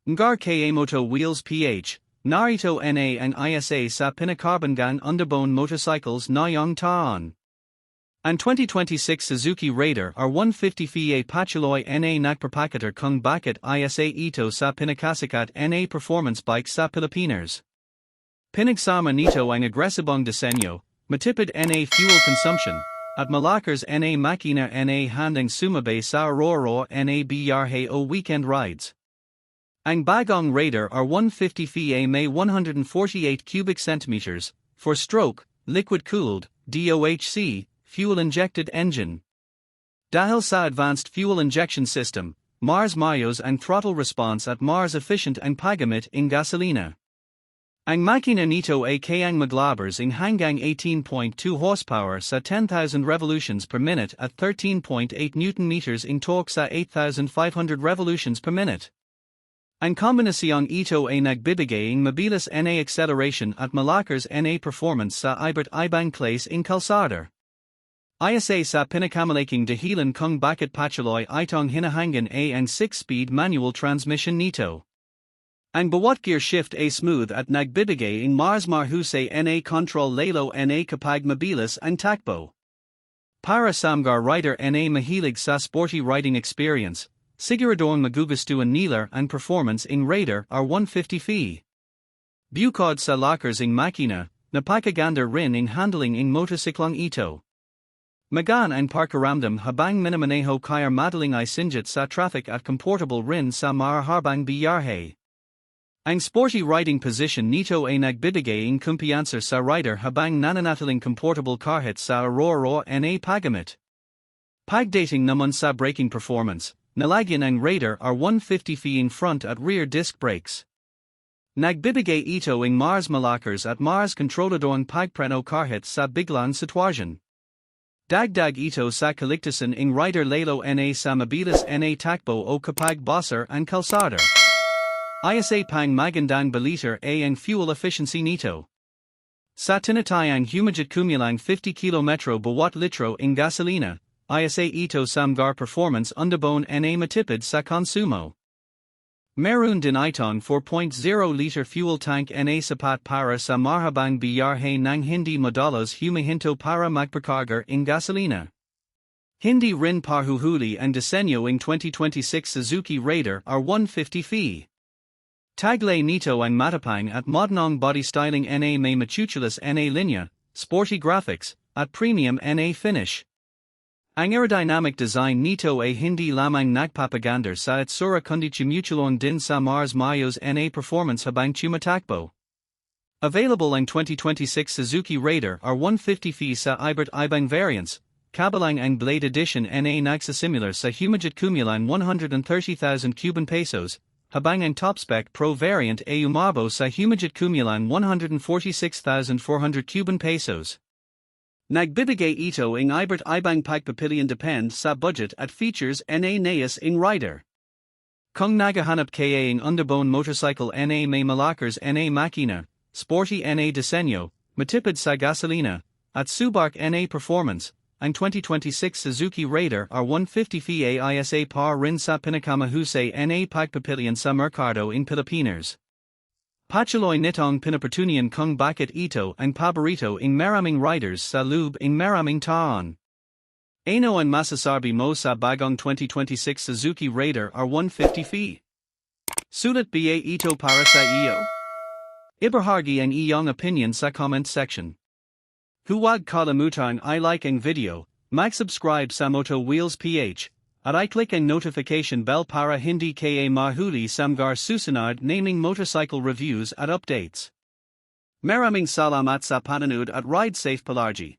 Ngar ka Moto wheels ph, narito na ang isa sa pinakarbongang Underbone motorcycles na yung taon. Ang 2026 Suzuki Raider R150 Fi patuloy na nagpapakatar kung bakit isa ito sa pinakasikat na performance bike sa Pilipinas. Pinagsama nito ang agresibong disenyo, matipid na fuel consumption, at malakas na makina na handang sumabay sa araw-araw na biyahe o weekend rides. Ang bagong Raider R150 Fi may 148 cubic centimeters, 4-stroke, liquid-cooled, DOHC, fuel-injected engine. Dahil sa advanced fuel injection system, Mars mayos ang throttle response at Mars efficient ang paggamit ng gasolina. Ang makina nito ay kayang maglabas ng hanggang 18.2 horsepower sa 10,000 revolutions per minute at 13.8 Nm in torque sa 8,500 revolutions per minute. Ang kombinasyong ito ay nagbibigay ng mabilis na acceleration at malakas na performance sa iba't ibang klase ng kalsada. Isa sa pinakamalaking dahilan kung bakit patuloy itong hinahanggan ay ang 6-speed manual transmission nito. Ang bawat gear shift ay smooth at nagbibigay ng mas mahusay na control lalo na kapag mabilis ang takbo. Para sa mga rider na mahilig sa sporty riding experience, siguradong magugustuhan nila ang performance ng Raider R150 Fi. Bukod sa lakas ng makina, napakaganda rin ang handling ng motorsiklong ito. Magaan ang pakiramdam habang minamaneho kaya madaling isinjit sa traffic at komportable rin sa mahabang biyahe. Ang sporty riding position nito ay nagbibigay ng kumpiyansa sa rider habang nananatiling komportable kahit sa araw-araw na paggamit. Pagdating naman sa braking performance, nalagyan ang Raider R150 Fi in front at rear disc brakes. Nagbibigay ito ng mas malakas at mas kontroladong pagpreno kahit sa biglang sitwasyon. Dagdag ito sa kaligtasan ng rider lalo na sa mabilis na takbo o kapag basar ang kalsada. Isa pang magandang balita ay ang fuel efficiency nito. Sa tinatayang humigit kumulang 50 km bawat litro ng gasolina, isa ito sa mga performance Underbone na matipid sa konsumo. Meron din itong 4.0-liter fuel tank na sapat para sa mahabang biyahe nang hindi madalas humihinto para magpakarga ng gasolina. Hindi rin pahuhuli ang disenyo ng 2026 Suzuki Raider R150 Fi. Taglay nito ang matapang at modernong body styling na may machuchulas na linya, sporty graphics, at premium na finish. Ang aerodynamic design nito ay hindi lamang nagpapaganda sa itsura kundi tumutulong din sa Mars mayos na performance habang tumatakbo. Available ang 2026 Suzuki Raider R150 Fi sa iba't ibang variants, kabilang ang Blade Edition na nagsasimilar sa humigit kumulang 130,000 Cuban pesos, habang ang top spec Pro variant ay umabo sa humigit kumulang 146,400 Cuban pesos. Nagbibigay ito ng iba't ibang pagpipilian depend sa budget at features na nais ng rider. Kung naghahanap kaya ng Underbone motorcycle na may malakas na makina, sporty na disenyo, matipid sa gasolina, at subak na performance, ang 2026 Suzuki Raider R150 Fi isa pa rin sa pinakamahusay na pagpipilian sa merkado ng Pilipinas. Patuloy nitong pinapatunayan kung bakit ito ang paborito ng maraming riders sa loob ng maraming taon. Ano ang masasabi mo sa bagong 2026 Suzuki Raider R150 Fi? Sulit ba ito para sa iyo? Ibahagi ang iyong opinion sa comment section. Huwag kalimutang i-like ang video, mag-subscribe sa Moto Wheels PH, at i-click ang notification bell para hindi kayo mahuli sa mga susunod naming motorcycle reviews at updates. Maraming salamat sa panonood at ride safe palagi.